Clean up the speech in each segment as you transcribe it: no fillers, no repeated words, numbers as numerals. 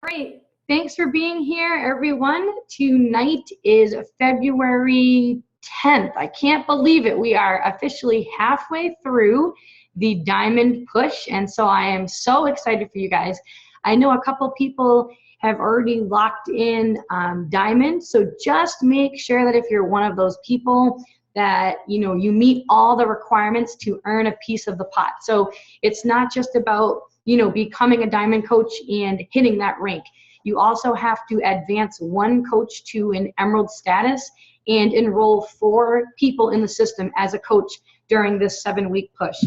Great. Thanks for being here, everyone. Tonight is February 10th. I can't believe it. We are officially halfway through the Diamond Push, and so I am so excited for you guys. I know a couple people have already locked in Diamond, so just make sure that if you're one of those people that you meet all the requirements to earn a piece of the pot. So it's not just about becoming a Diamond coach and hitting that rank. You also have to advance one coach to an Emerald status and enroll 4 people in the system as a coach during this 7-week push.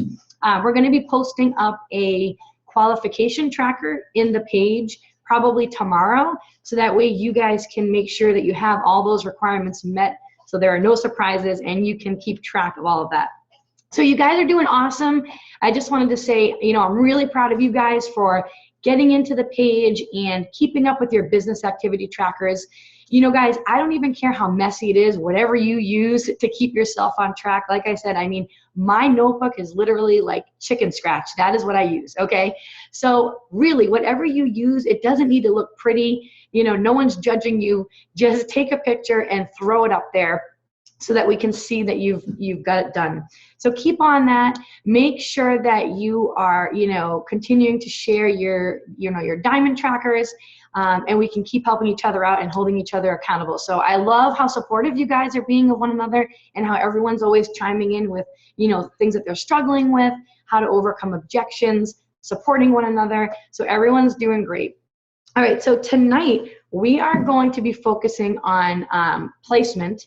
We're going to be posting up a qualification tracker in the page probably tomorrow, so that way you guys can make sure that you have all those requirements met, so there are no surprises and you can keep track of all of that. So you guys are doing awesome. I just wanted to say, I'm really proud of you guys for getting into the page and keeping up with your business activity trackers. Guys, I don't even care how messy it is, whatever you use to keep yourself on track. Like I said, my notebook is literally like chicken scratch. That is what I use, okay? So really, whatever you use, it doesn't need to look pretty. No one's judging you. Just take a picture and throw it up there so that we can see that you've got it done. So keep on that. Make sure that you are, continuing to share your Diamond trackers, and we can keep helping each other out and holding each other accountable. So I love how supportive you guys are being of one another, and how everyone's always chiming in with, things that they're struggling with, how to overcome objections, supporting one another. So everyone's doing great. All right, so tonight we are going to be focusing on placement.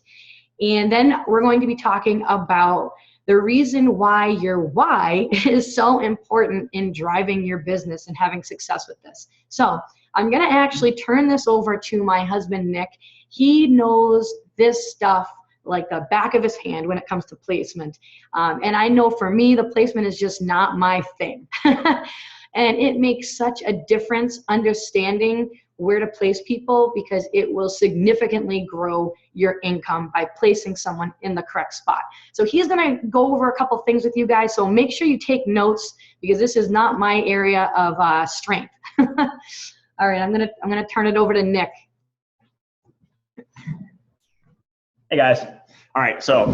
And then we're going to be talking about the reason why your why is so important in driving your business and having success with this. So I'm going to actually turn this over to my husband, Nick. He knows this stuff like the back of his hand when it comes to placement. And I know for me, the placement is just not my thing. And it makes such a difference understanding where to place people, because it will significantly grow your income by placing someone in the correct spot. So he's gonna go over a couple things with you guys, so make sure you take notes, because this is not my area of strength. All right, I'm gonna turn it over to Nick. Hey guys. All right, so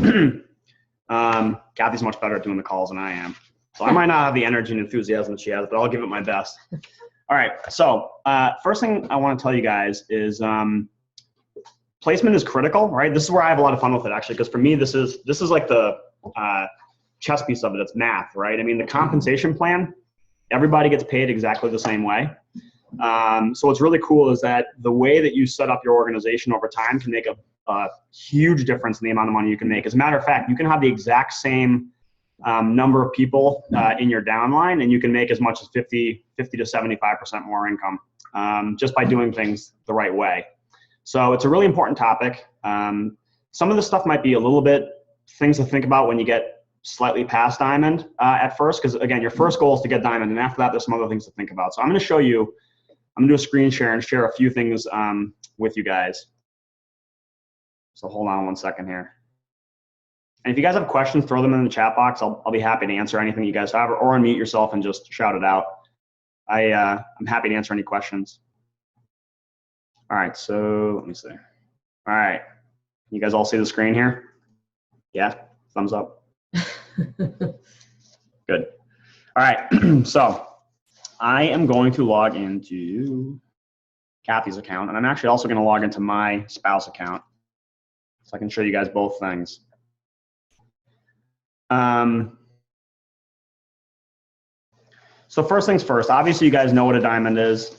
Kathy's much better at doing the calls than I am. So I might not have the energy and enthusiasm that she has, but I'll give it my best. All right, so first thing I want to tell you guys is placement is critical, right? This is where I have a lot of fun with it, actually, because for me, this is like the chess piece of it. It's math, right? The compensation plan, everybody gets paid exactly the same way. So what's really cool is that the way that you set up your organization over time can make a huge difference in the amount of money you can make. As a matter of fact, you can have the exact same number of people in your downline, and you can make as much as 50 to 75% more income just by doing things the right way. So it's a really important topic. Some of the stuff might be a little bit things to think about when you get slightly past Diamond at first, because again, your first goal is to get Diamond, and after that, there's some other things to think about. So I'm going to show you, I'm going to do a screen share and share a few things with you guys. So hold on one second here. And if you guys have questions, throw them in the chat box. I'll be happy to answer anything you guys have, or unmute yourself and just shout it out. I'm happy to answer any questions. All right, so let me see. All right, you guys all see the screen here? Yeah, thumbs up. Good. All right, so I am going to log into Kathy's account, and I'm actually also going to log into my spouse account so I can show you guys both things. So first things first, obviously you guys know what a Diamond is.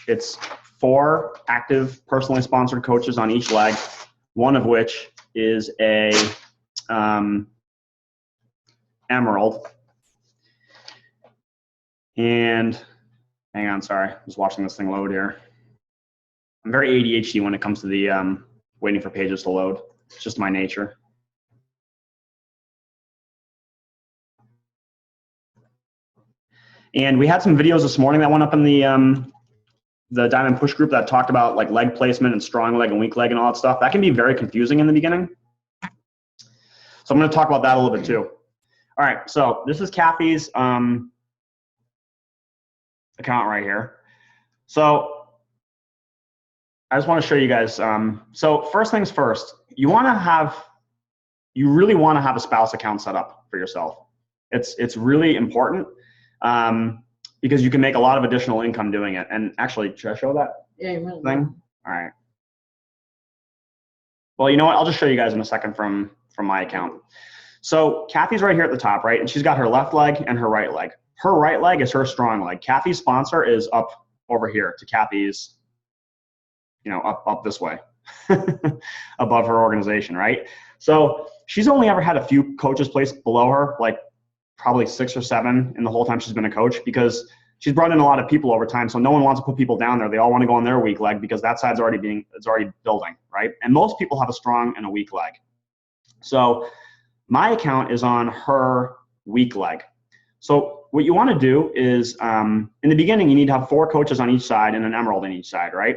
It's 4 active personally sponsored coaches on each leg, one of which is a Emerald. And hang on, sorry, I was watching this thing load here. I'm very ADHD when it comes to the waiting for pages to load. It's just my nature. And we had some videos this morning that went up in the Diamond Push group that talked about like leg placement and strong leg and weak leg and all that stuff. That can be very confusing in the beginning. So I'm going to talk about that a little bit too. All right, so this is Kathy's account right here. So I just want to show you guys. So first things first, you really want to have a spouse account set up for yourself. It's really important because you can make a lot of additional income doing it. And actually, should I show that thing? All right. Well, you know what? I'll just show you guys in a second from my account. So Kathy's right here at the top, right? And she's got her left leg and her right leg. Her right leg is her strong leg. Kathy's sponsor is up over here to Kathy's, up this way above her organization, right? So she's only ever had a few coaches placed below her, like probably 6 or 7 in the whole time she's been a coach, because she's brought in a lot of people over time. So no one wants to put people down there. They all want to go on their weak leg because that side's already building, right? And most people have a strong and a weak leg. So my account is on her weak leg. So what you want to do is, in the beginning, you need to have 4 coaches on each side and an emerald on each side, right?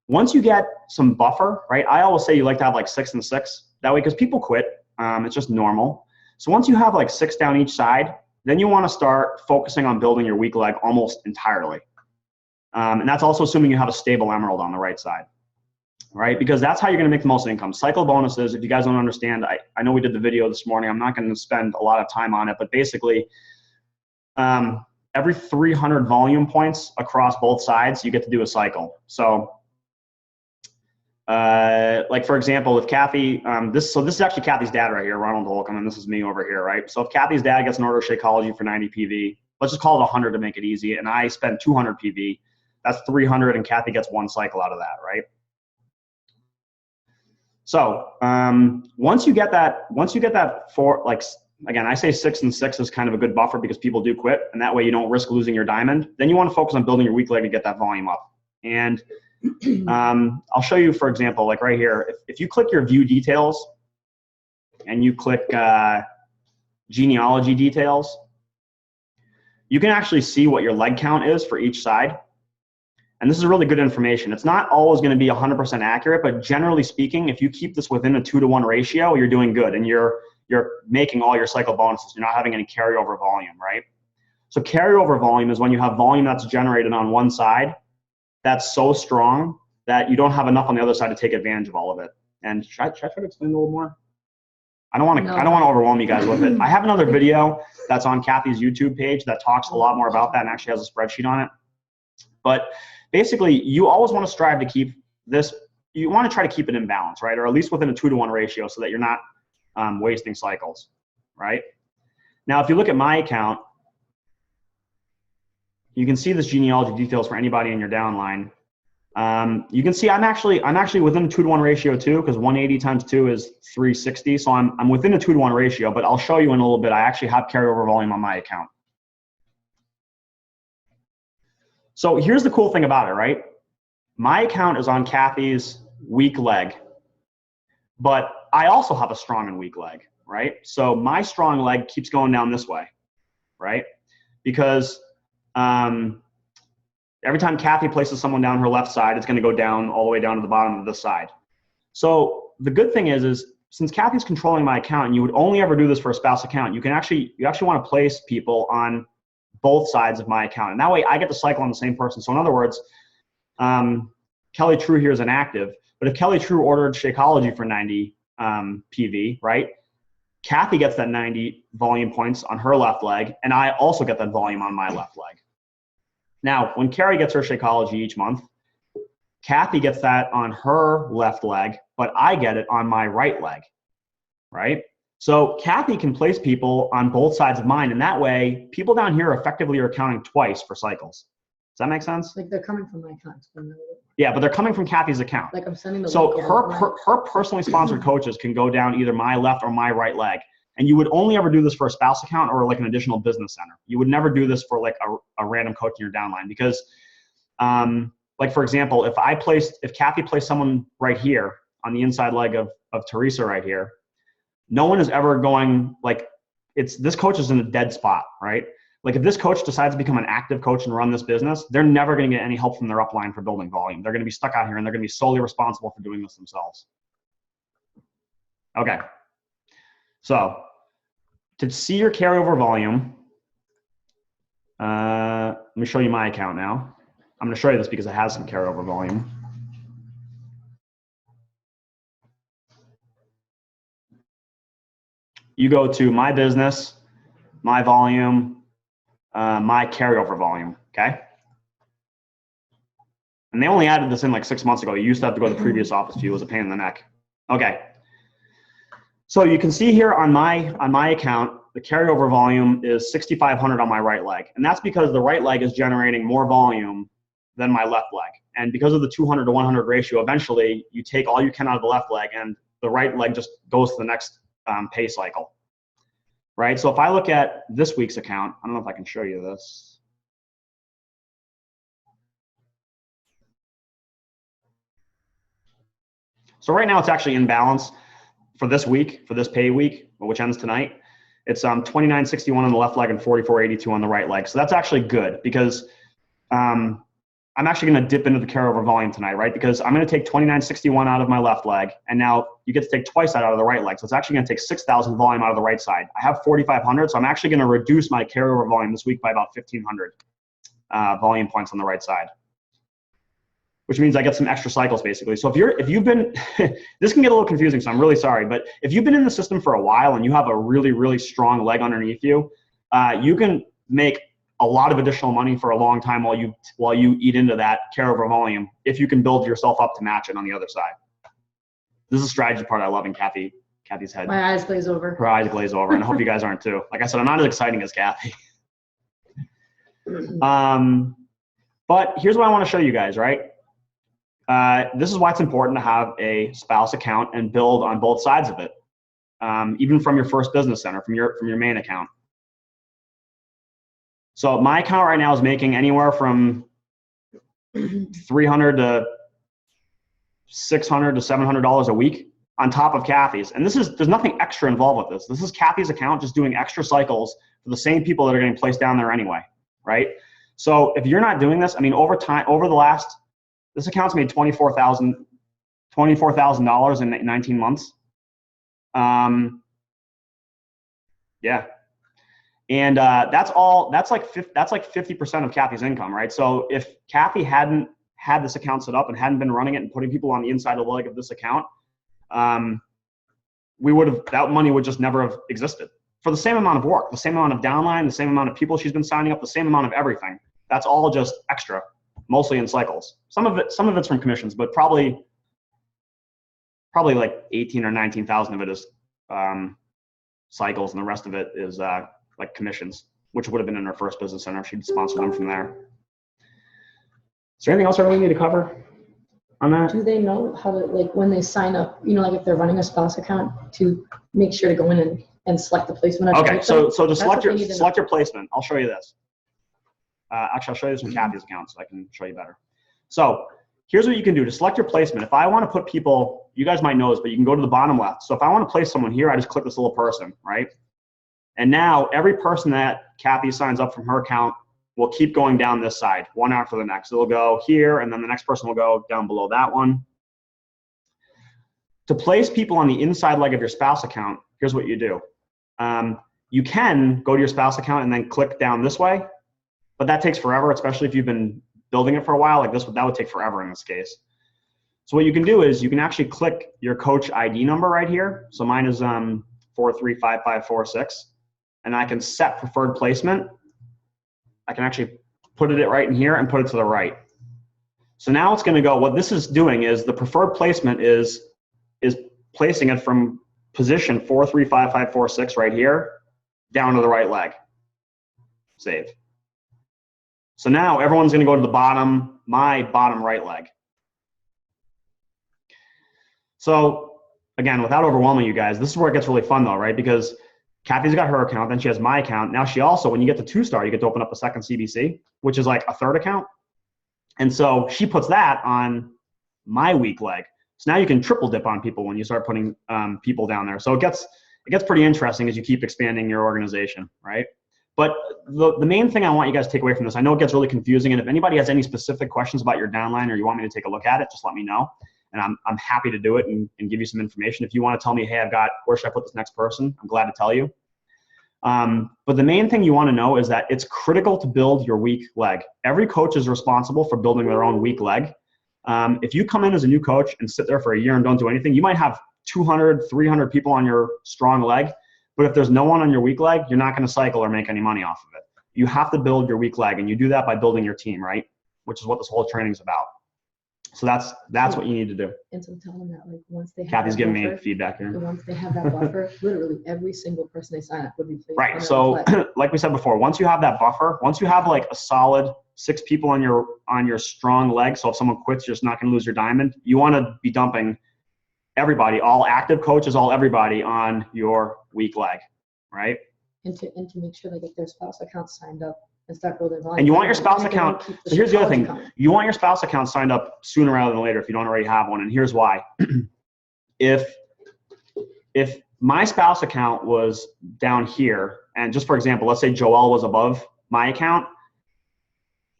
Once you get some buffer, right? I always say you like to have like 6 and 6. That way, because people quit. It's just normal. So once you have like 6 down each side, then you want to start focusing on building your weak leg almost entirely. And that's also assuming you have a stable emerald on the right side, right? Because that's how you're going to make the most income. Cycle bonuses, if you guys don't understand, I know we did the video this morning. I'm not going to spend a lot of time on it, but basically, every 300 volume points across both sides, you get to do a cycle. So, like for example, if Kathy, this is actually Kathy's dad right here, Ronald Holcomb, and this is me over here, right? So if Kathy's dad gets an order of Shakeology for 90 PV, let's just call it 100 to make it easy, and I spend 200 PV, that's 300, and Kathy gets 1 cycle out of that, right? So once you get that 4, like again, I say 6 and 6 is kind of a good buffer because people do quit, and that way you don't risk losing your diamond. Then you want to focus on building your weak leg to get that volume up. And I'll show you, for example, like right here, if you click your view details and you click genealogy details, you can actually see what your leg count is for each side. And this is really good information. It's not always going to be 100% accurate, but generally speaking, if you keep this within a 2-to-1 ratio, you're doing good, and you're making all your cycle bonuses. You're not having any carryover volume, right? So carryover volume is when you have volume that's generated on one side that's so strong that you don't have enough on the other side to take advantage of all of it. And should I try to explain a little more? I don't want to overwhelm you guys with it. I have another video that's on Kathy's YouTube page that talks a lot more about that and actually has a spreadsheet on it. But basically, you always want to strive to keep this, you want to try to keep it in balance, right? Or at least within a 2-to-1 ratio so that you're not wasting cycles, right? Now, if you look at my account, you can see this genealogy details for anybody in your downline. You can see I'm actually within a 2-to-1 ratio too, because 180 times 2 is 360. So I'm within a 2-to-1 ratio, but I'll show you in a little bit. I actually have carryover volume on my account. So here's the cool thing about it, right? My account is on Kathy's weak leg, but I also have a strong and weak leg, right? So my strong leg keeps going down this way, right? Because every time Kathy places someone down her left side, it's going to go down all the way down to the bottom of this side. So the good thing is since Kathy's controlling my account, and you would only ever do this for a spouse account, you actually want to place people on both sides of my account. And that way I get to cycle on the same person. So in other words, Kelly True here is inactive, but if Kelly True ordered Shakeology for 90 PV, right? Kathy gets that 90 volume points on her left leg, and I also get that volume on my left leg. Now, when Carrie gets her Shakeology each month, Kathy gets that on her left leg, but I get it on my right leg, right? So Kathy can place people on both sides of mine, and that way, people down here effectively are counting twice for cycles. Does that make sense? Like they're coming from my account. Yeah, but they're coming from Kathy's account. Like I'm sending the So her personally sponsored coaches can go down either my left or my right leg. And you would only ever do this for a spouse account or like an additional business center. You would never do this for like a random coach in your downline because, like for example, if Kathy placed someone right here on the inside leg of Teresa right here, no one is ever going like this coach is in a dead spot, right? Like if this coach decides to become an active coach and run this business, they're never going to get any help from their upline for building volume. They're going to be stuck out here and they're going to be solely responsible for doing this themselves. Okay. So to see your carryover volume, let me show you my account now. I'm going to show you this because it has some carryover volume. you go to my business, my volume, my carryover volume, okay? And they only added this in like 6 months ago. You used to have to go to the previous office view. It was a pain in the neck. Okay. So you can see here on my account, the carryover volume is 6,500 on my right leg. And that's because the right leg is generating more volume than my left leg. And because of the 200 to 100 ratio, eventually you take all you can out of the left leg and the right leg just goes to the next pay cycle, right? So if I look at this week's account, I don't know if I can show you this. So right now it's actually in balance for this week, for this pay week, which ends tonight. It's 29.61 on the left leg and 44.82 on the right leg. So that's actually good because I'm actually going to dip into the carryover volume tonight, right? Because I'm going to take 29.61 out of my left leg, and now you get to take twice that out of the right leg. So it's actually going to take 6,000 volume out of the right side. I have 4,500, so I'm actually going to reduce my carryover volume this week by about 1,500 volume points on the right side, which means I get some extra cycles basically. So if you've been, this can get a little confusing, so I'm really sorry, but if you've been in the system for a while and you have a really, really strong leg underneath you, you can make a lot of additional money for a long time while you eat into that carryover volume if you can build yourself up to match it on the other side. This is a strategy part I love in Kathy's head. My eyes glaze over. Her eyes glaze over, and I hope you guys aren't too. Like I said, I'm not as exciting as Kathy. But here's what I want to show you guys, right? This is why it's important to have a spouse account and build on both sides of it, even from your first business center, from your main account. So my account right now is making anywhere from $300 to $600 to $700 a week on top of Kathy's. And there's nothing extra involved with this. This is Kathy's account just doing extra cycles for the same people that are getting placed down there anyway, right? So if you're not doing this, I mean, this account's made $24,000 in 19 months. Yeah. And that's like 50% of Kathy's income, right? So if Kathy hadn't had this account set up and hadn't been running it and putting people on the inside of the leg of this account, that money would just never have existed for the same amount of work, the same amount of downline, the same amount of people she's been signing up, the same amount of everything. That's all just extra, mostly in cycles. Some of it's from commissions, but probably like 18 or 19,000 of it is cycles, and the rest of it is like commissions, which would have been in her first business center. She'd sponsor them from there. Is there anything else I really need to cover on that? Do they know how to, like when they sign up, like if they're running a spouse account, to make sure to go in and select the placement? Okay, so to select your placement, I'll show you this. Actually, I'll show you this from Kathy's account so I can show you better. So here's what you can do to select your placement. If I want to put people, you guys might know this, but you can go to the bottom left. So if I want to place someone here, I just click this little person, right? And now every person that Kathy signs up from her account will keep going down this side, one after the next. It'll go here, and then the next person will go down below that one. To place people on the inside leg of your spouse account, here's what you do. You can go to your spouse account and then click down this way, but that takes forever, especially if you've been building it for a while. Like that would take forever in this case. So what you can do is you can actually click your coach ID number right here. So mine is 435546. And I can set preferred placement. I can actually put it right in here and put it to the right. So now it's going to go, what this is doing is the preferred placement is placing it from position 435546 right here down to the right leg. Save. So now everyone's going to go to the bottom, my bottom right leg. So again, without overwhelming you guys, this is where it gets really fun though, right? Because Kathy's got her account, then she has my account. Now she also, when you get to 2-star, you get to open up a second CBC, which is like a third account. And so she puts that on my weak leg. So now you can triple dip on people when you start putting people down there. So it gets pretty interesting as you keep expanding your organization, right? But the main thing I want you guys to take away from this, I know it gets really confusing, and if anybody has any specific questions about your downline or you want me to take a look at it, just let me know. And I'm happy to do it and give you some information. If you want to tell me, hey, where should I put this next person? I'm glad to tell you. But the main thing you want to know is that it's critical to build your weak leg. Every coach is responsible for building their own weak leg. If you come in as a new coach and sit there for a year and don't do anything, you might have 200, 300 people on your strong leg, But if there's no one on your weak leg, you're not going to cycle or make any money off of it. You have to build your weak leg, and you do that by building your team, right? Which is what this whole training is about. So that's what you need to do. And so tell them that, like, once they have Kathy's that giving buffer, me feedback here. and once they have that buffer, literally every single person they sign up would be placed Right. under So the flag. like we said before, once you have that buffer, once you have like a solid 6 people on your strong leg, so if someone quits, you're just not going to lose your diamond. You want to be dumping everybody, all active coaches, all everybody on your weak leg, right? And to make sure they get their spouse account signed up and start building volume. And you want your spouse And they don't account. keep So here's the other thing: coming. you want your spouse account signed up sooner rather than later if you don't already have one. And here's why: if my spouse account was down here, and just for example, let's say Joelle was above my account,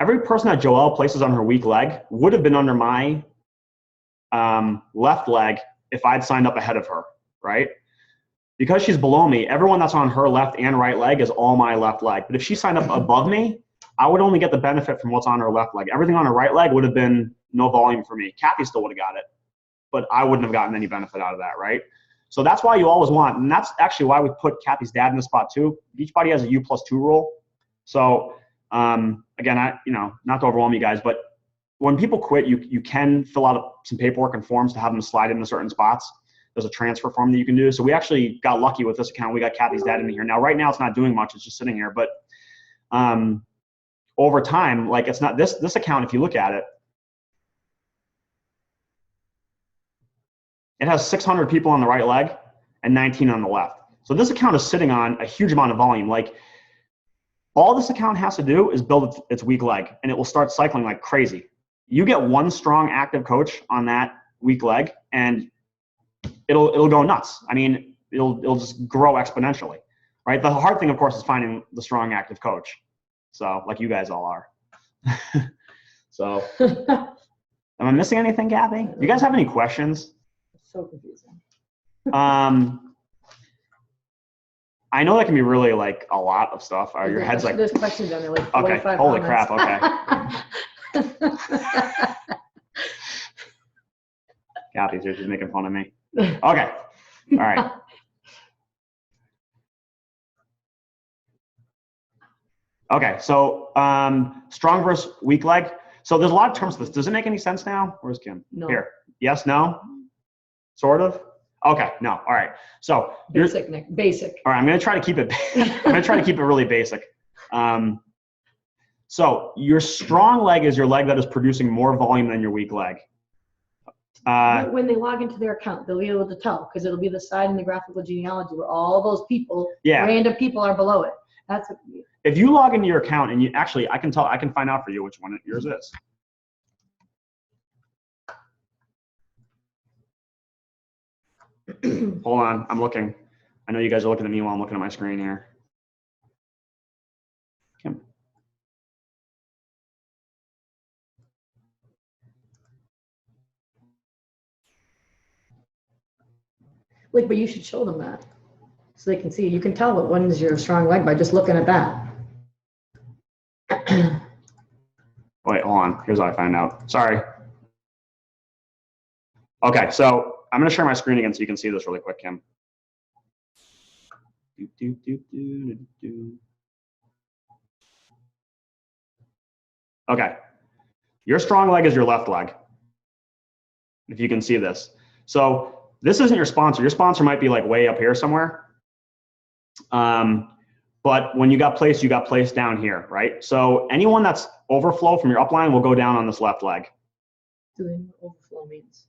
every person that Joelle places on her weak leg would have been under my left leg if I'd signed up ahead of her, right? Because she's below me, everyone that's on her left and right leg is all my left leg. But if she signed up above me, I would only get the benefit from what's on her left leg. Everything on her right leg would have been no volume for me. Kathy still would have got it, but I wouldn't have gotten any benefit out of that, right? So that's why you always want, and that's actually why we put Kathy's dad in the spot too. Beachbody has a U+2 rule. So again, not to overwhelm you guys, but when people quit, you can fill out some paperwork and forms to have them slide into certain spots. There's a transfer form that you can do. So we actually got lucky with this account. We got Kathy's dad in here. Now, right now it's not doing much. It's just sitting here. But over time, like it's not this account, if you look at it, it has 600 people on the right leg and 19 on the left. So this account is sitting on a huge amount of volume. Like all this account has to do is build its weak leg, and it will start cycling like crazy. You get one strong active coach on that weak leg, and it'll go nuts. I mean, it'll just grow exponentially, right? The hard thing, of course, is finding the strong active coach. So like you guys all are. So am I missing anything, Kathy? Do you guys have any questions? It's so confusing. I know that can be really like a lot of stuff. Your head's like, There's questions on there, like okay, 45 holy comments. crap, okay. Kathy's here, she's making fun of me. Okay, all right. Okay, so strong versus weak leg. So there's a lot of terms to this. Does it make any sense now? Where's Kim? No. Here. Yes, no? Sort of? Okay, no, all right. So Basic, Nick, basic. all right, I'm gonna try to keep it really basic. So your strong leg is your leg that is producing more volume than your weak leg. When they log into their account, they'll be able to tell, because it'll be the side in the graphical genealogy where all those people, random people, are below it. That's what, if you log into your account and you actually, I can find out for you which one yours is. Hold on, I'm looking. I know you guys are looking at me while I'm looking at my screen here. Kim. like, but you should show them that so they can see. You can tell what one is your strong leg by just looking at that. Wait, hold on. Here's how I find out. Sorry. Okay, so I'm going to share my screen again so you can see this really quick, Kim. Okay. Your strong leg is your left leg, if you can see this. So this isn't your sponsor. Your sponsor might be like way up here somewhere. But when you got placed down here, right? So anyone that's overflow from your upline will go down on this left leg. Do they know what overflow means?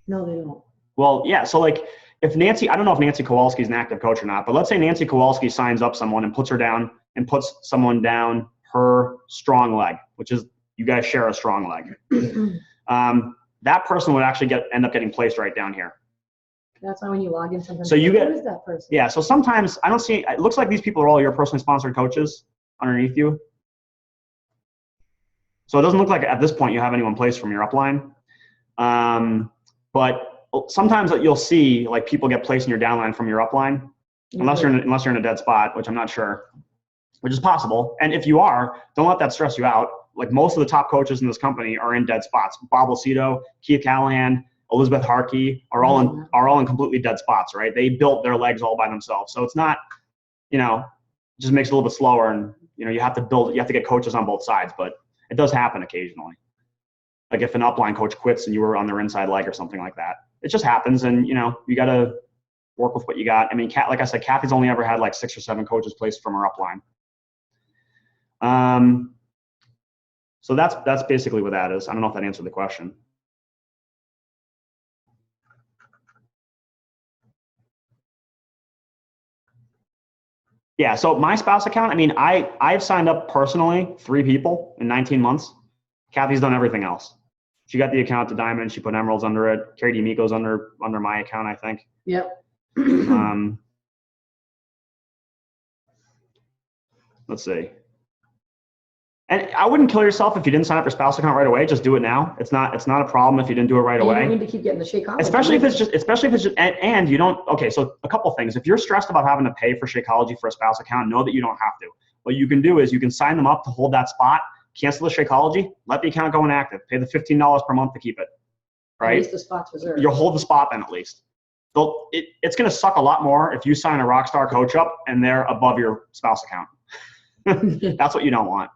No, they don't. Well, yeah. So like if Nancy, I don't know if Nancy Kowalski is an active coach or not, but let's say Nancy Kowalski signs up someone and puts her down and puts someone down her strong leg, which is you guys share a strong leg. That person would actually end up getting placed right down here. That's why when you log in sometimes, so you get, who is that person? Yeah, so sometimes I don't see, it looks like these people are all your personally sponsored coaches underneath you. So it doesn't look like at this point you have anyone placed from your upline. But sometimes you'll see like people get placed in your downline from your upline, unless you're in a dead spot, which I'm not sure, which is possible. And if you are, don't let that stress you out. Like most of the top coaches in this company are in dead spots. Bob Lucido, Keith Callahan, Elizabeth Harkey are all in completely dead spots, right? They built their legs all by themselves. So it's not, you know, it just makes it a little bit slower, and you know, you have to get coaches on both sides, but it does happen occasionally. Like if an upline coach quits and you were on their inside leg or something like that, it just happens, and you know, you got to work with what you got. I mean, like I said, Kathy's only ever had like 6 or 7 coaches placed from her upline. So that's basically what that is. I don't know if that answered the question. Yeah, so my spouse account, I mean, I've signed up personally 3 people in 19 months. Kathy's done everything else. She got the account to Diamond. She put Emeralds under it. Carrie D'Amico's under my account, I think. Yep. Let's see. And I wouldn't kill yourself if you didn't sign up your spouse account right away. Just do it now. It's not a problem if you didn't do it right away. You don't need to keep getting the Shakeology. Especially if it's just, and you don't, okay, so a couple things. If you're stressed about having to pay for Shakeology for a spouse account, know that you don't have to. What you can do is you can sign them up to hold that spot, cancel the Shakeology, let the account go inactive, pay the $15 per month to keep it, right? At least the spot's reserved. You'll hold the spot then at least. It's going to suck a lot more if you sign a Rockstar coach up and they're above your spouse account. That's what you don't want.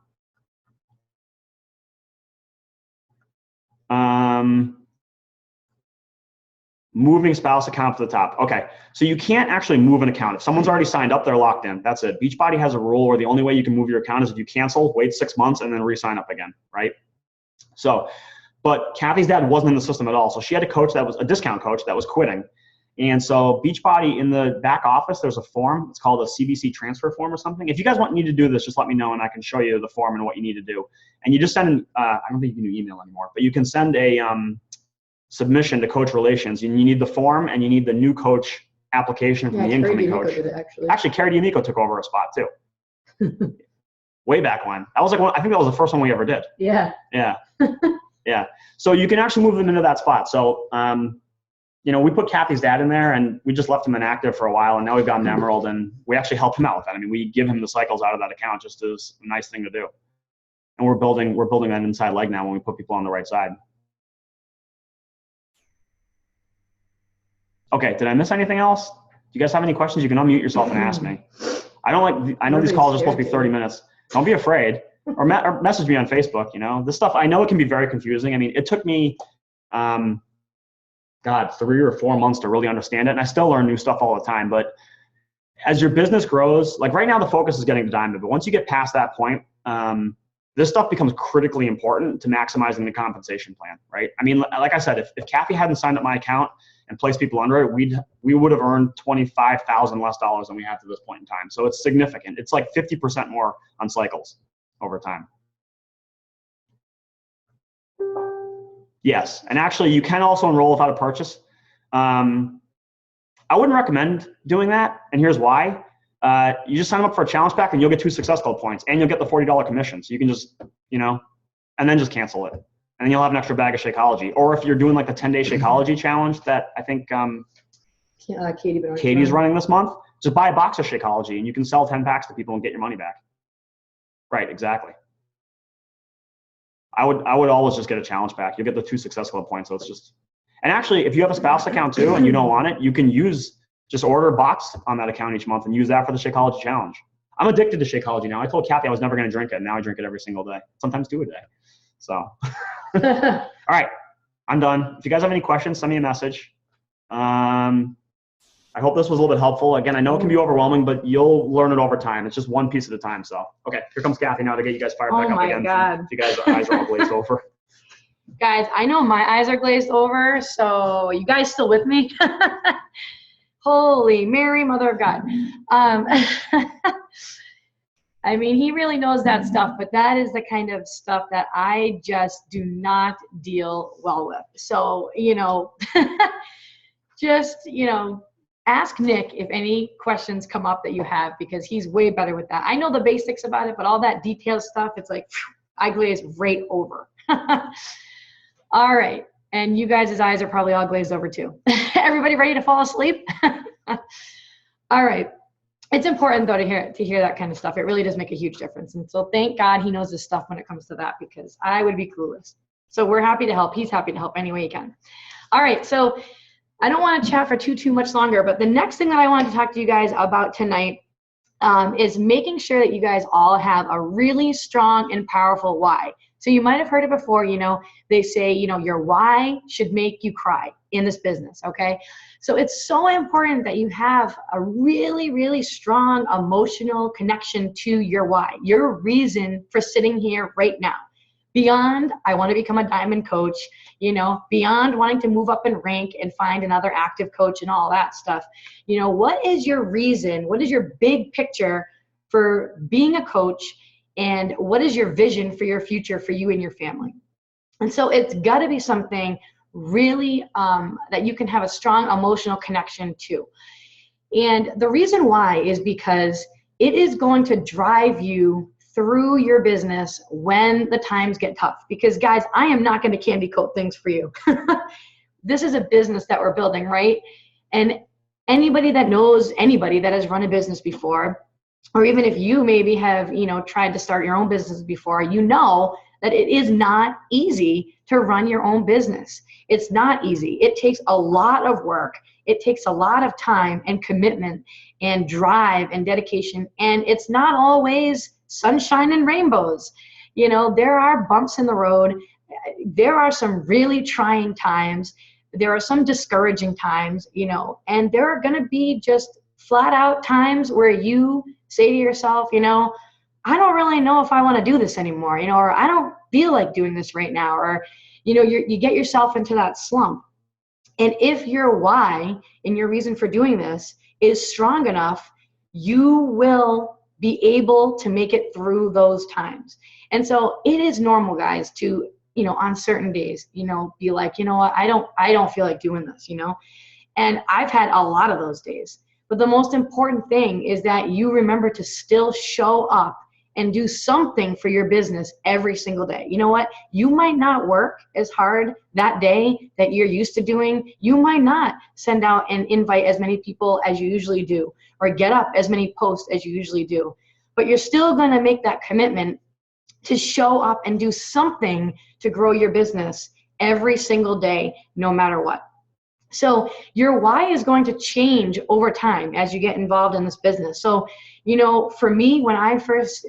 Moving spouse account to the top. Okay, so you can't actually move an account. If someone's already signed up, they're locked in. That's it. Beachbody has a rule where the only way you can move your account is if you cancel, wait 6 months, and then re-sign up again, right? So, but Kathy's dad wasn't in the system at all. So she had a coach that was a discount coach that was quitting. And so Beachbody, in the back office, there's a form. It's called a CBC transfer form or something. If you guys want me to do this, just let me know and I can show you the form and what you need to do. And you just send, I don't think you can do email anymore, but you can send a submission to Coach Relations. And you need the form and you need the new coach application from the incoming coach. Actually, Carrie D'Amico took over a spot too. Way back when. That was like I think that was the first one we ever did. Yeah. Yeah. Yeah. So you can actually move them into that spot. So, you know, we put Kathy's dad in there and we just left him inactive for a while, and now we've got an Emerald and we actually help him out with that. I mean, we give him the cycles out of that account just as a nice thing to do. And we're building that inside leg now when we put people on the right side. Okay, did I miss anything else? Do you guys have any questions? You can unmute yourself and ask me. I know these calls are supposed to be 30 minutes. Don't be afraid. Or message me on Facebook, you know. This stuff, I know it can be very confusing. I mean, it took me, 3 or 4 months to really understand it. And I still learn new stuff all the time. But as your business grows, like right now the focus is getting to Diamond. But once you get past that point, this stuff becomes critically important to maximizing the compensation plan, right? I mean, like I said, if Kathy hadn't signed up my account and placed people under it, we would have earned $25,000 less than we have to this point in time. So it's significant. It's like 50% more on cycles over time. Yes, and actually you can also enroll without a purchase. I wouldn't recommend doing that, and here's why. You just sign up for a challenge pack and you'll get 2 Success Club points and you'll get the $40 commission. So you can just, you know, and then just cancel it. And then you'll have an extra bag of Shakeology. Or if you're doing like the 10-day Shakeology challenge that I think Katie's running this month, just buy a box of Shakeology and you can sell 10 packs to people and get your money back. Right, exactly. I would always just get a challenge pack. You'll get the 2 Success Club points. So it's just, and actually if you have a spouse account too and you don't want it, you can just order a box on that account each month and use that for the Shakeology challenge. I'm addicted to Shakeology now. I told Kathy I was never going to drink it. And now I drink it every single day. Sometimes 2 a day. So, all right, I'm done. If you guys have any questions, send me a message. I hope this was a little bit helpful. Again, I know it can be overwhelming, but you'll learn it over time. It's just one piece at a time. So, okay, here comes Kathy now to get you guys fired back up again. God. If you guys' eyes are all glazed over. Guys, I know my eyes are glazed over, so you guys still with me? Holy Mary, Mother of God. I mean, he really knows that stuff, but that is the kind of stuff that I just do not deal well with. So, you know, just, you know, ask Nick if any questions come up that you have, because he's way better with that. I know the basics about it, but all that detailed stuff, it's like, I glaze right over. All right. And you guys' eyes are probably all glazed over too. Everybody ready to fall asleep? All right. It's important though to hear that kind of stuff. It really does make a huge difference. And so thank God he knows his stuff when it comes to that, because I would be clueless. So we're happy to help. He's happy to help any way he can. All right. So I don't want to chat for too much longer, but the next thing that I wanted to talk to you guys about tonight is making sure that you guys all have a really strong and powerful why. So you might have heard it before, they say, your why should make you cry in this business, okay? So it's so important that you have a really, really strong emotional connection to your why, your reason for sitting here right now. Beyond, I want to become a diamond coach, beyond wanting to move up in rank and find another active coach and all that stuff. What is your reason? What is your big picture for being a coach? And what is your vision for your future for you and your family? And so it's got to be something really that you can have a strong emotional connection to. And the reason why is because it is going to drive you through your business when the times get tough. Because guys, I am not going to candy coat things for you. This is a business that we're building, right? And anybody that knows anybody that has run a business before, or even if you maybe have, tried to start your own business before, that it is not easy to run your own business. It's not easy. It takes a lot of work. It takes a lot of time and commitment and drive and dedication. And it's not always sunshine and rainbows. There are bumps in the road. There are some really trying times. There are some discouraging times, and there are going to be just flat out times where you say to yourself, I don't really know if I want to do this anymore, or I don't feel like doing this right now, or, you get yourself into that slump. And if your why and your reason for doing this is strong enough, you will be able to make it through those times. And so it is normal, guys, to, on certain days, be like, what, I don't feel like doing this, and I've had a lot of those days. But the most important thing is that you remember to still show up and do something for your business every single day. You know what? You might not work as hard that day that you're used to doing. You might not send out and invite as many people as you usually do, or get up as many posts as you usually do. But you're still going to make that commitment to show up and do something to grow your business every single day, no matter what. So your why is going to change over time as you get involved in this business. So, for me, when I first,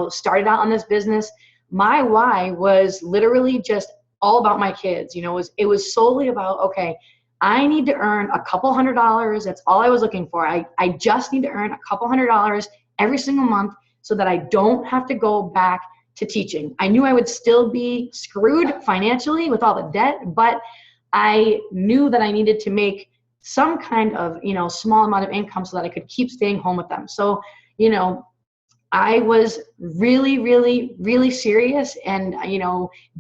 started out on this business, my why was literally just all about my kids. It was solely about, okay, I need to earn a couple $100s. That's all I was looking for. I just need to earn a couple $100 every single month so that I don't have to go back to teaching. I knew I would still be screwed financially with all the debt, but I knew that I needed to make some kind of, small amount of income so that I could keep staying home with them. So, I was really, really, really serious and,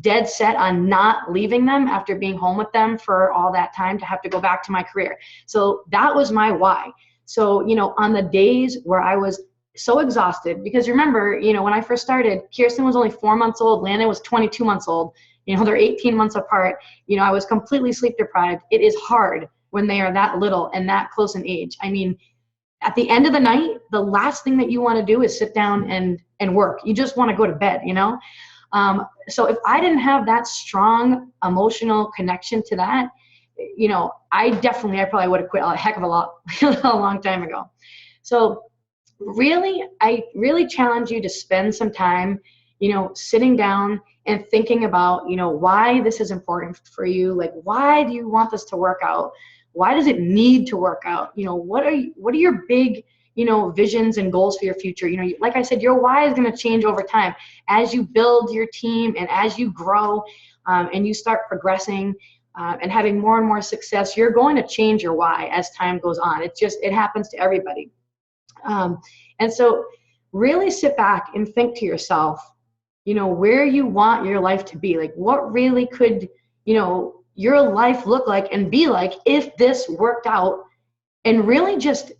dead set on not leaving them after being home with them for all that time to have to go back to my career. So that was my why. So, on the days where I was so exhausted, because remember, when I first started, Kirsten was only 4 months old, Landon was 22 months old. They're 18 months apart. I was completely sleep deprived. It is hard when they are that little and that close in age. I mean, at the end of the night, the last thing that you want to do is sit down and work. You just want to go to bed, So if I didn't have that strong emotional connection to that, I probably would have quit a heck of a lot, a long time ago. So I really challenge you to spend some time, sitting down and thinking about, why this is important for you. Like, why do you want this to work out? Why does it need to work out? What are your big, visions and goals for your future? Like I said, your why is going to change over time as you build your team and as you grow and you start progressing and having more and more success. You're going to change your why as time goes on. It happens to everybody. And so really sit back and think to yourself, where you want your life to be. Like, what really could, your life look like and be like if this worked out? And really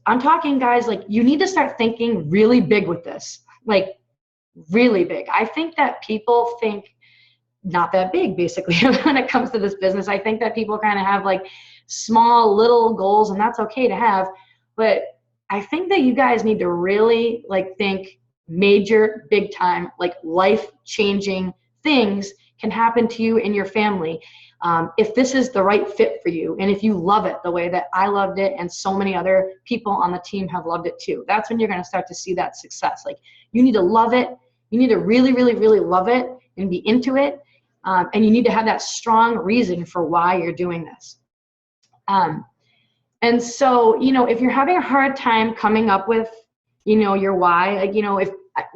I'm talking, guys, like, you need to start thinking really big with this, like really big. I think that people think not that big, basically, when it comes to this business. I think that people kind of have like small little goals, and that's okay to have. But I think that you guys need to really think major, big time, like life-changing things can happen to you and your family if this is the right fit for you, and if you love it the way that I loved it and so many other people on the team have loved it too. That's when you're going to start to see that success. Like, you need to love it. You need to really, really, really love it and be into it. And you need to have that strong reason for why you're doing this. And so, you know, if you're having a hard time coming up with, you know, your why, like, you know, if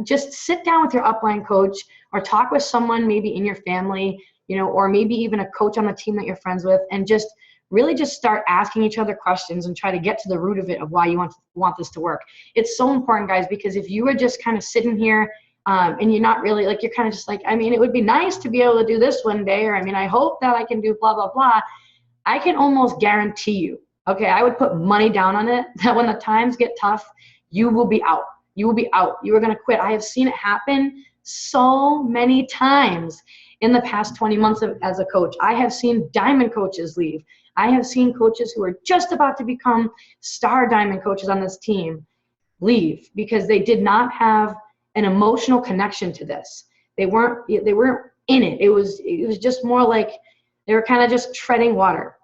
just sit down with your upline coach or talk with someone maybe in your family, you know, or maybe even a coach on the team that you're friends with, and just really just start asking each other questions and try to get to the root of it, of why you want this to work. It's so important, guys, because if you are just kind of sitting here and you're not really, like, you're kind of just like, I mean, it would be nice to be able to do this one day, or I mean, I hope that I can do blah, blah, blah. I can almost guarantee you, okay, I would put money down on it, that when the times get tough, you will be out. You will be out. You are going to quit. I have seen it happen so many times in the past 20 months as a coach. I have seen diamond coaches leave. I have seen coaches who are just about to become star diamond coaches on this team leave because they did not have an emotional connection to this. They weren't in it. It was just more like they were kind of just treading water.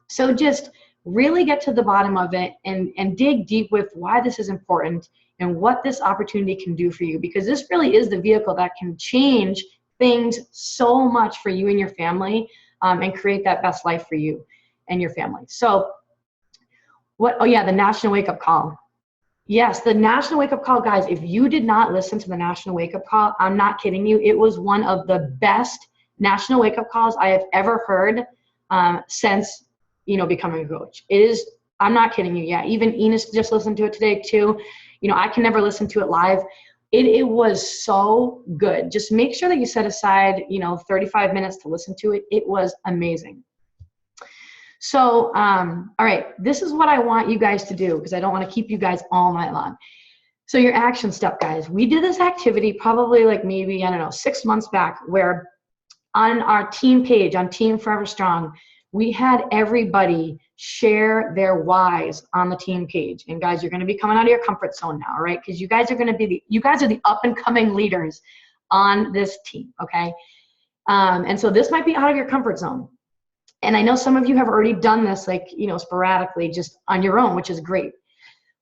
So just really get to the bottom of it and dig deep with why this is important and what this opportunity can do for you, because this really is the vehicle that can change things so much for you and your family, and create that best life for you and your family. So the National Wake Up Call. Yes, the National Wake Up Call, guys, if you did not listen to the National Wake Up Call, I'm not kidding you. It was one of the best National Wake Up Calls I have ever heard since, you know, becoming a coach. It is, I'm not kidding you. Yeah, even Enos just listened to it today too. You know, I can never listen to it live. It was so good. Just make sure that you set aside, you know, 35 minutes to listen to it. It was amazing. So, all right, this is what I want you guys to do, because I don't want to keep you guys all night long. So your action step, guys, we did this activity probably like maybe, I don't know, 6 months back, where on our team page, on Team Forever Strong, we had everybody share their whys on the team page. And guys, you're going to be coming out of your comfort zone now, right? Because you guys are going to be you guys are the up and coming leaders on this team, okay? And so this might be out of your comfort zone. And I know some of you have already done this, like, you know, sporadically, just on your own, which is great.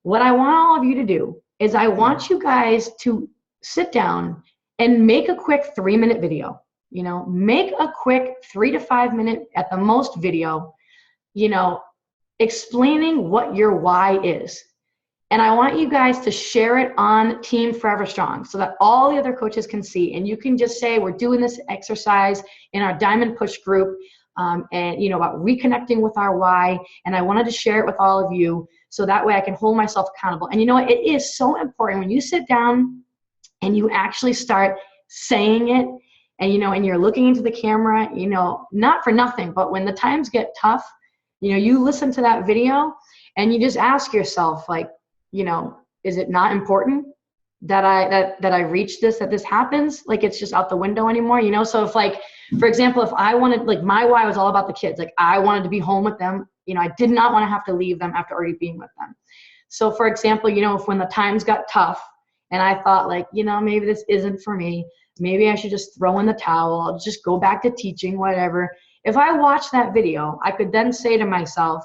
What I want all of you to do is I want you guys to sit down and make a quick 3-minute video. You know, make a quick 3 to 5 minute at the most video, you know, explaining what your why is. And I want you guys to share it on Team Forever Strong so that all the other coaches can see. And you can just say, we're doing this exercise in our Diamond Push group, and, you know, about reconnecting with our why. And I wanted to share it with all of you so that way I can hold myself accountable. And you know what? It is so important when you sit down and you actually start saying it, and, you know, and you're looking into the camera, you know, not for nothing, but when the times get tough, you know, you listen to that video and you just ask yourself, like, you know, is it not important that I reach this, that this happens? Like, it's just out the window anymore, you know? So if, like, for example, if I wanted, like, my why was all about the kids, like, I wanted to be home with them, you know, I did not want to have to leave them after already being with them. So for example, you know, if when the times got tough and I thought, like, you know, maybe this isn't for me, maybe I should just throw in the towel, I'll just go back to teaching, whatever. If I watched that video, I could then say to myself,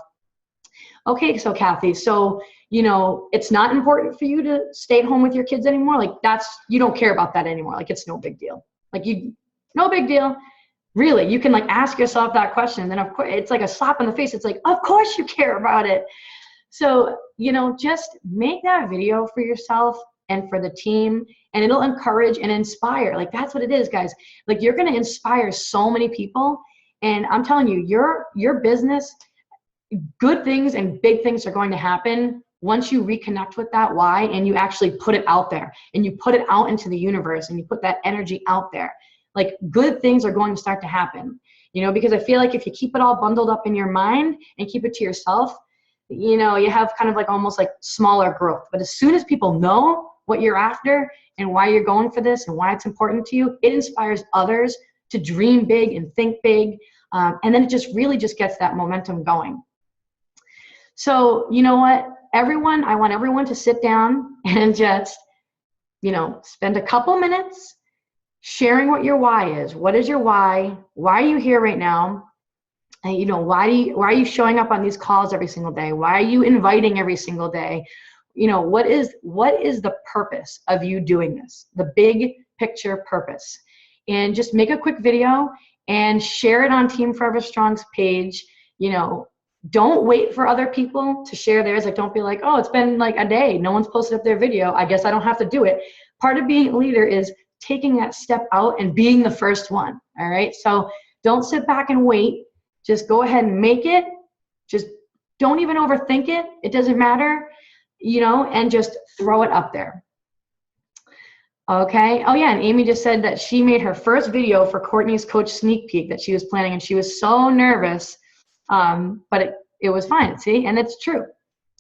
okay, so Kathy, so, you know, it's not important for you to stay at home with your kids anymore. Like, you don't care about that anymore. Like, it's no big deal. Like, no big deal. Really, you can, like, ask yourself that question. And then, of course, it's like a slap in the face. It's like, of course you care about it. So, you know, just make that video for yourself and for the team, and it'll encourage and inspire. Like, that's what it is, guys. Like, you're going to inspire so many people. And I'm telling you, your business, good things and big things are going to happen once you reconnect with that why and you actually put it out there and you put it out into the universe and you put that energy out there. Like, good things are going to start to happen, you know, because I feel like if you keep it all bundled up in your mind and keep it to yourself, you know, you have kind of like almost like smaller growth. But as soon as people know what you're after and why you're going for this and why it's important to you, it inspires others to dream big and think big. And then it just really just gets that momentum going. So, you know what, everyone, I want everyone to sit down and just, you know, spend a couple minutes sharing what your why is. What is your why? Why are you here right now? And, you know, why are you showing up on these calls every single day? Why are you inviting every single day? You know, what is the purpose of you doing this? The big picture purpose. And just make a quick video and share it on Team Forever Strong's page. You know, don't wait for other people to share theirs. Like, don't be like, oh, it's been like a day, no one's posted up their video, I guess I don't have to do it. Part of being a leader is taking that step out and being the first one. All right, so don't sit back and wait. Just go ahead and make it. Just don't even overthink it. It doesn't matter, you know, and just throw it up there. Okay. Oh yeah, and Amy just said that she made her first video for Courtney's Coach Sneak Peek that she was planning, and she was so nervous, but it was fine. See, and it's true.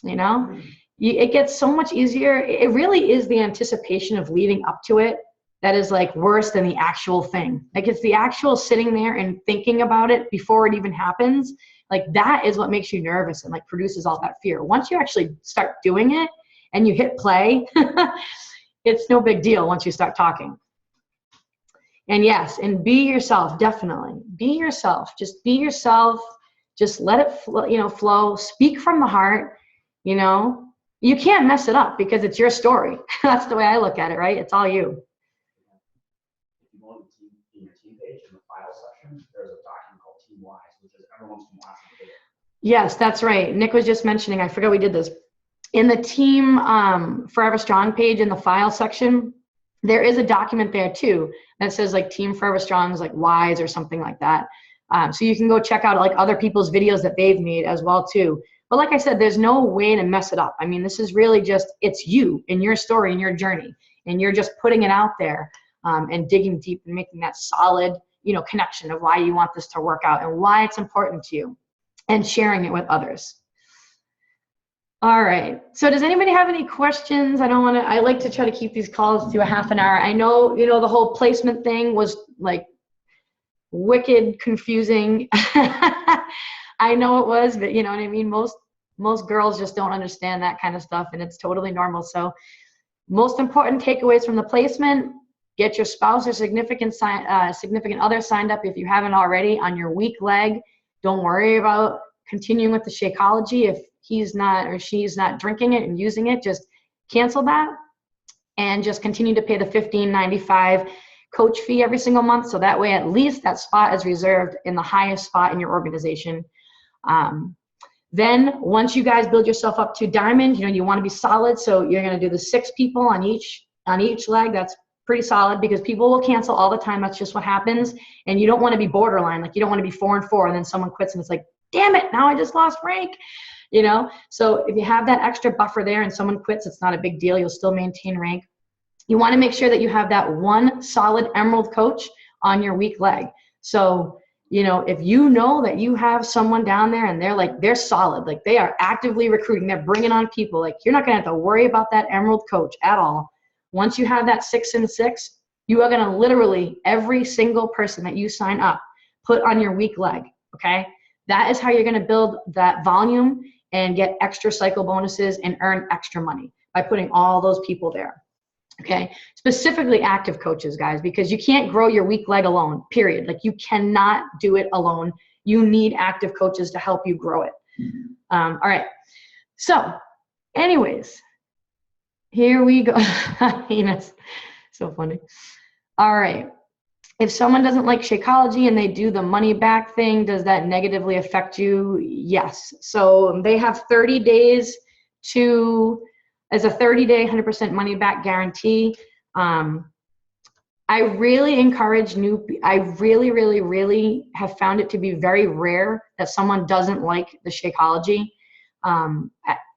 You know, it gets so much easier. It really is the anticipation of leading up to it that is like worse than the actual thing. Like, it's the actual sitting there and thinking about it before it even happens. Like, that is what makes you nervous and like produces all that fear. Once you actually start doing it and you hit play, it's no big deal once you start talking. And yes, and be yourself, definitely. Be yourself. Just be yourself. Just let it flow, you know, flow. Speak from the heart. You know, you can't mess it up because it's your story. That's the way I look at it, right? It's all you. There's a document called Team Wise, which is everyone's from last video. Yes, that's right. Nick was just mentioning, I forgot we did this. In the Team Forever Strong page in the file section, there is a document there too that says like Team Forever Strong's like Wise or something like that. So you can go check out like other people's videos that they've made as well too. But like I said, there's no way to mess it up. I mean, this is really just, it's you and your story and your journey, and you're just putting it out there and digging deep and making that solid, you know, connection of why you want this to work out and why it's important to you, and sharing it with others. All right. So does anybody have any questions? I like to try to keep these calls to a half an hour. I know, you know, the whole placement thing was like wicked confusing. I know it was, but you know what I mean? Most girls just don't understand that kind of stuff, and it's totally normal. So most important takeaways from the placement: get your spouse or significant other signed up if you haven't already on your weak leg. Don't worry about continuing with the Shakeology if he's not or she's not drinking it and using it. Just cancel that and just continue to pay the $15.95 coach fee every single month. So that way, at least that spot is reserved in the highest spot in your organization. Then once you guys build yourself up to diamond, you know, you want to be solid. So you're going to do the 6 people on each leg. That's pretty solid because people will cancel all the time. That's just what happens. And you don't want to be borderline. Like, you don't want to be 4 and 4 and then someone quits and it's like, damn it, now I just lost rank, you know? So if you have that extra buffer there and someone quits, it's not a big deal. You'll still maintain rank. You want to make sure that you have that one solid emerald coach on your weak leg. So, you know, if you know that you have someone down there and they're solid, like they are actively recruiting, they're bringing on people, like you're not going to have to worry about that emerald coach at all. Once you have that 6 and 6, you are going to literally, every single person that you sign up, put on your weak leg, okay? That is how you're going to build that volume and get extra cycle bonuses and earn extra money by putting all those people there, okay? Specifically active coaches, guys, because you can't grow your weak leg alone, period. Like, you cannot do it alone. You need active coaches to help you grow it. All right. So anyways, here we go. That's so funny. All right. If someone doesn't like Shakeology and they do the money back thing, does that negatively affect you? Yes. So they have 30 days as a 30-day 100% money back guarantee. I really encourage I really, really, really have found it to be very rare that someone doesn't like the Shakeology.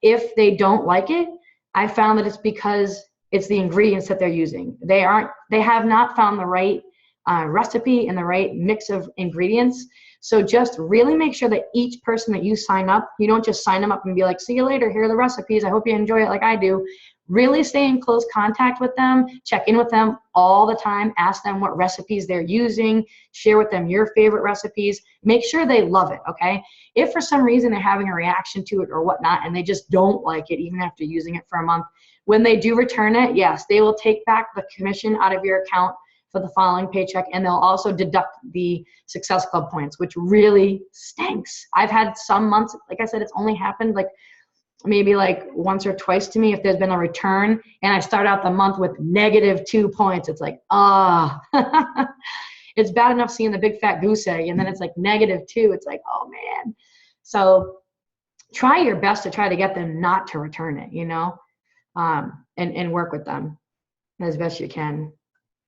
If they don't like it, I found that it's because it's the ingredients that they're using. They have not found the right recipe and the right mix of ingredients. So just really make sure that each person that you sign up, you don't just sign them up and be like, see you later, here are the recipes, I hope you enjoy it like I do. Really stay in close contact with them, check in with them all the time, ask them what recipes they're using, share with them your favorite recipes, make sure they love it, okay? If for some reason they're having a reaction to it or whatnot and they just don't like it even after using it for a month, when they do return it, yes, they will take back the commission out of your account for the following paycheck. And they'll also deduct the Success Club points, which really stinks. I've had some months, like I said, it's only happened like maybe like once or twice to me if there's been a return and I start out the month with -2 points. It's like, it's bad enough seeing the big fat goose egg and then it's like -2. It's like, oh man. So try your best to try to get them not to return it, and work with them as best you can.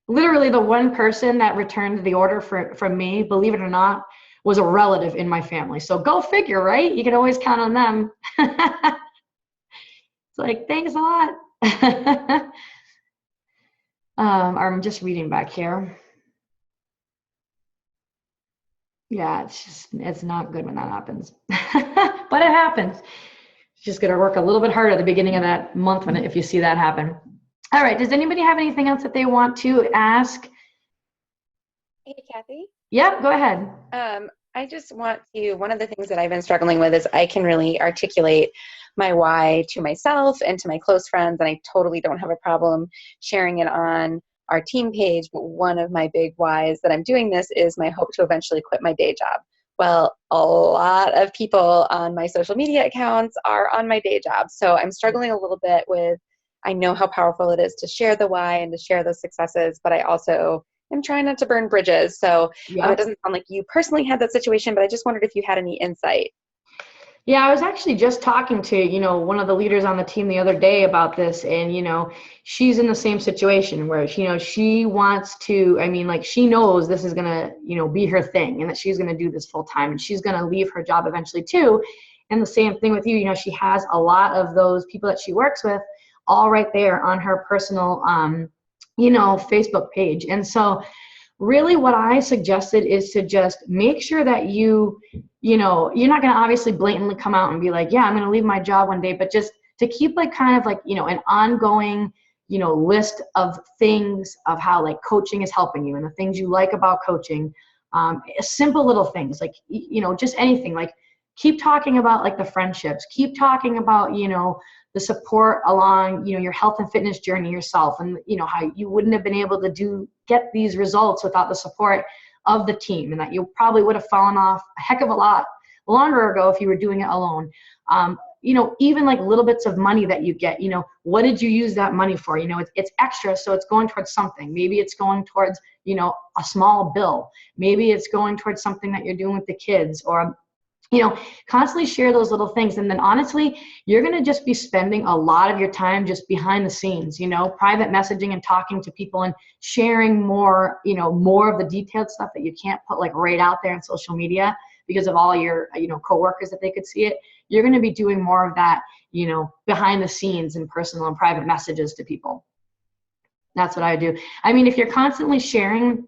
Literally the one person that returned the order from me, believe it or not, was a relative in my family. So go figure, right? You can always count on them. It's like, thanks a lot. I'm just reading back here. Yeah, it's not good when that happens. But it happens. Just got to work a little bit harder at the beginning of that month if you see that happen. All right. Does anybody have anything else that they want to ask? Hey, Kathy. Yeah, go ahead. I just want to, one of the things that I've been struggling with is I can really articulate my why to myself and to my close friends, and I totally don't have a problem sharing it on our team page. But one of my big whys that I'm doing this is my hope to eventually quit my day job. Well, a lot of people on my social media accounts are on my day job. So I'm struggling a little bit with, I know how powerful it is to share the why and to share those successes, but I also am trying not to burn bridges. So it doesn't sound like you personally had that situation, but I just wondered if you had any insight. Yeah, I was actually just talking to, one of the leaders on the team the other day about this, and, she's in the same situation where, she wants to, she knows this is going to, be her thing and that she's going to do this full time and she's going to leave her job eventually too. And the same thing with you, she has a lot of those people that she works with all right there on her personal, Facebook page. And so really what I suggested is to just make sure that you're not going to obviously blatantly come out and be like, yeah, I'm going to leave my job one day, but just to keep an ongoing, list of things of how like coaching is helping you and the things you like about coaching, simple little things like, just anything, like keep talking about like the friendships, keep talking about, the support along, your health and fitness journey yourself, and how you wouldn't have been able to get these results without the support of the team, and that you probably would have fallen off a heck of a lot longer ago if you were doing it alone. Even like little bits of money that you get, what did you use that money for? It's extra, so it's going towards something. Maybe it's going towards, a small bill. Maybe it's going towards something that you're doing with the kids, or constantly share those little things. And then honestly, you're going to just be spending a lot of your time just behind the scenes, private messaging and talking to people and sharing more, more of the detailed stuff that you can't put like right out there on social media because of all your, coworkers that they could see it. You're going to be doing more of that, behind the scenes and personal and private messages to people. That's what I do. If you're constantly sharing,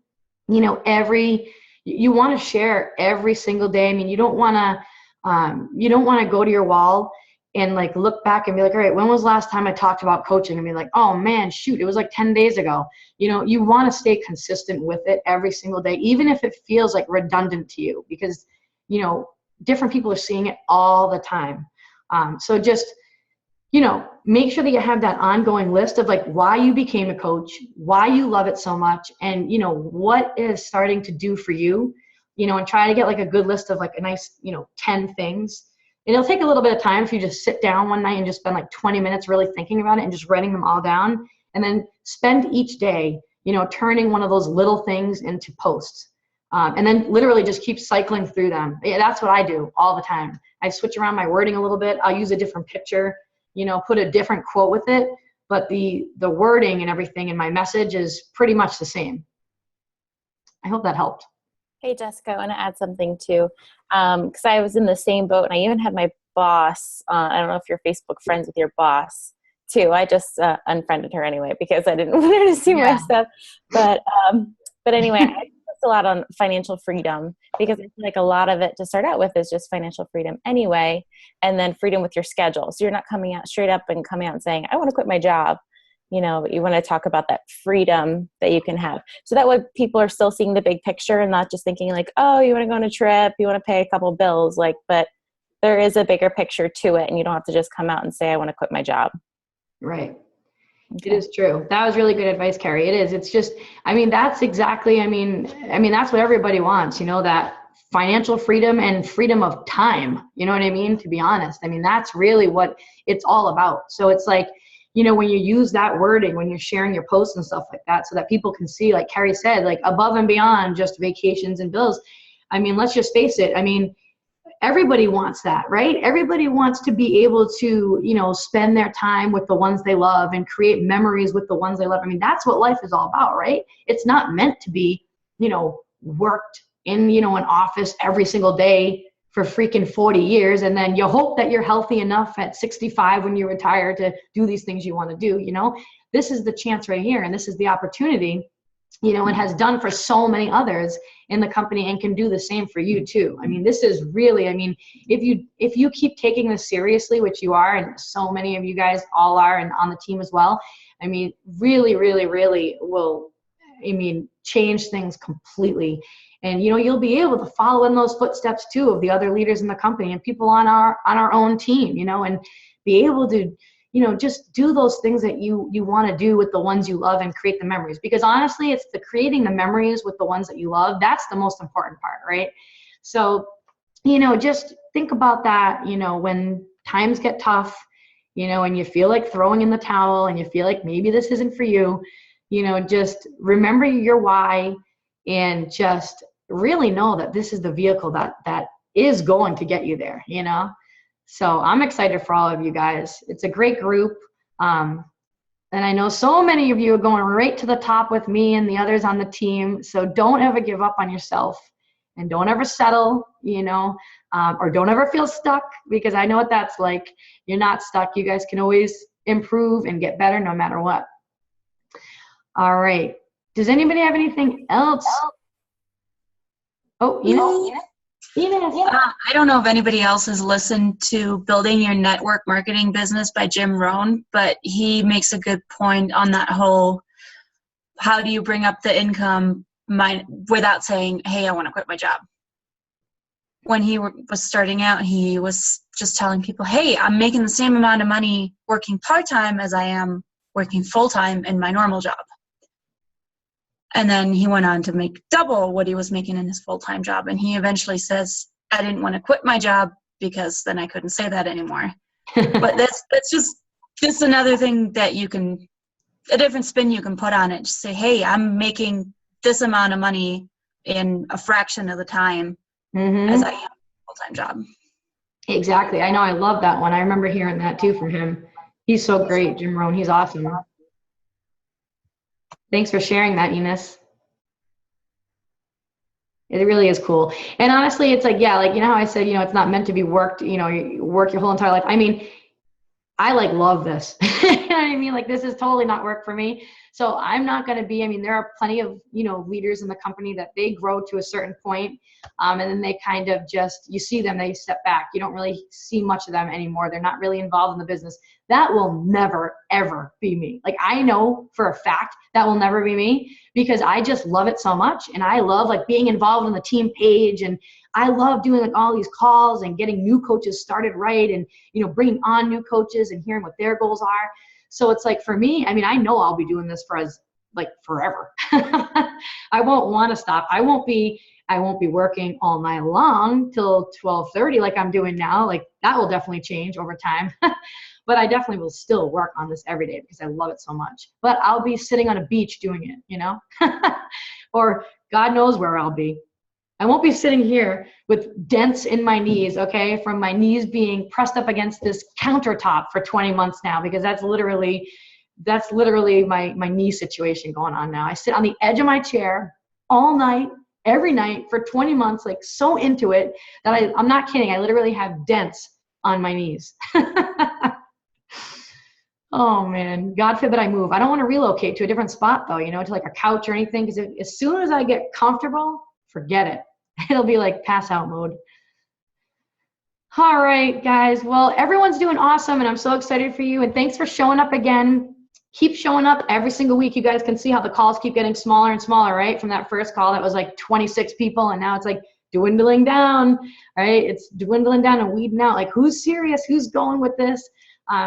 you want to share every single day. You don't want to go to your wall and like look back and be like, all right, when was the last time I talked about coaching? And be like, oh man, shoot, it was like 10 days ago. You want to stay consistent with it every single day, even if it feels like redundant to you, because, different people are seeing it all the time. So just, make sure that you have that ongoing list of like why you became a coach, why you love it so much, and, what is starting to do for you, and try to get like a good list of like a nice, 10 things. And it'll take a little bit of time if you just sit down one night and just spend like 20 minutes really thinking about it and just writing them all down, and then spend each day, turning one of those little things into posts. And then literally just keep cycling through them. Yeah, that's what I do all the time. I switch around my wording a little bit. I'll use a different picture, put a different quote with it, but the wording and everything in my message is pretty much the same. I hope that helped. Hey, Jessica, I want to add something too, because I was in the same boat, and I even had my boss, I don't know if you're Facebook friends with your boss too. I just unfriended her anyway because I didn't want her to see my stuff. But anyway, I focus a lot on financial freedom because I feel like a lot of it to start out with is just financial freedom anyway, and then freedom with your schedule. So you're not coming out straight up and coming out and saying, I want to quit my job. But you want to talk about that freedom that you can have. So that way people are still seeing the big picture and not just thinking like, oh, you want to go on a trip, you want to pay a couple bills, but there is a bigger picture to it, and you don't have to just come out and say, I want to quit my job. Right. It is true. That was really good advice, Carrie. It is. It's just, I mean, that's exactly, I mean, that's what everybody wants, that financial freedom and freedom of time. You know what I mean? To be honest, I mean, that's really what it's all about. So it's like, when you use that wording, when you're sharing your posts and stuff like that, so that people can see, like Carrie said, like above and beyond just vacations and bills. I mean, let's just face it. I mean, everybody wants that, right? Everybody wants to be able to, spend their time with the ones they love and create memories with the ones they love. I mean, that's what life is all about, right? It's not meant to be, worked in, an office every single day for freaking 40 years. And then you hope that you're healthy enough at 65 when you retire to do these things you want to do, This is the chance right here. And this is the opportunity, and has done for so many others in the company and can do the same for you too. I mean, this is really, if you keep taking this seriously, which you are, and so many of you guys all are, and on the team as well, really, really, really will, change things completely. And, you'll be able to follow in those footsteps too of the other leaders in the company and people on our own team, and be able to, just do those things that you want to do with the ones you love and create the memories. Because honestly, it's the creating the memories with the ones that you love. That's the most important part, right? So, just think about that, when times get tough, and you feel like throwing in the towel and you feel like maybe this isn't for you, just remember your why and just really know that this is the vehicle that is going to get you there, So I'm excited for all of you guys. It's a great group. And I know so many of you are going right to the top with me and the others on the team. So don't ever give up on yourself and don't ever settle, or don't ever feel stuck, because I know what that's like. You're not stuck. You guys can always improve and get better no matter what. All right. Does anybody have anything else? Oh, Ines? I don't know if anybody else has listened to Building Your Network Marketing Business by Jim Rohn, but he makes a good point on that whole, how do you bring up the income without saying, hey, I want to quit my job. When he was starting out, he was just telling people, hey, I'm making the same amount of money working part-time as I am working full-time in my normal job. And then he went on to make double what he was making in his full-time job. And he eventually says, I didn't want to quit my job because then I couldn't say that anymore. But that's just another thing that a different spin you can put on it. Just say, hey, I'm making this amount of money in a fraction of the time as I am in a full-time job. Exactly. I know. I love that one. I remember hearing that too from him. He's so great, Jim Rohn. He's awesome. Thanks for sharing that, Ines. It really is cool. And honestly, it's like, yeah, like, how I said, it's not meant to be worked, you work your whole entire life. I love this. You know what I mean? Like, this is totally not work for me. So I'm not going to be, there are plenty of, leaders in the company that they grow to a certain point, and then they kind of just, you see them, they step back. You don't really see much of them anymore. They're not really involved in the business. That will never, ever be me. Like, I know for a fact that will never be me, because I just love it so much. And I love being involved in the team page, and I love doing all these calls and getting new coaches started right, and bringing on new coaches and hearing what their goals are. So it's like, for me, I know I'll be doing this for forever. I won't want to stop. I won't be working all night long till 12:30 like I'm doing now. Like, that will definitely change over time. But I definitely will still work on this every day because I love it so much. But I'll be sitting on a beach doing it, or God knows where I'll be. I won't be sitting here with dents in my knees, okay, from my knees being pressed up against this countertop for 20 months now, because that's literally my knee situation going on now. I sit on the edge of my chair all night, every night for 20 months, like so into it that I'm not kidding. I literally have dents on my knees. Oh man, God forbid I move. I don't want to relocate to a different spot though, to like a couch or anything, because as soon as I get comfortable, forget it. It'll be like pass out mode. All right, guys. Well, everyone's doing awesome, and I'm so excited for you. And thanks for showing up again. Keep showing up every single week. You guys can see how the calls keep getting smaller and smaller, right? From that first call, that was like 26 people, and now it's like dwindling down, right? It's dwindling down and weeding out. Like, who's serious? Who's going with this?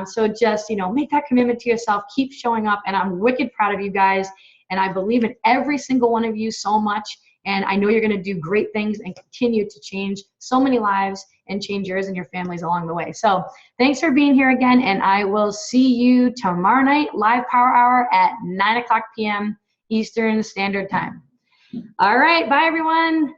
So just, make that commitment to yourself, keep showing up, and I'm wicked proud of you guys. And I believe in every single one of you so much. And I know you're going to do great things and continue to change so many lives and change yours and your families along the way. So thanks for being here again. And I will see you tomorrow night, live Power Hour at 9 o'clock p.m. Eastern Standard Time. All right. Bye, everyone.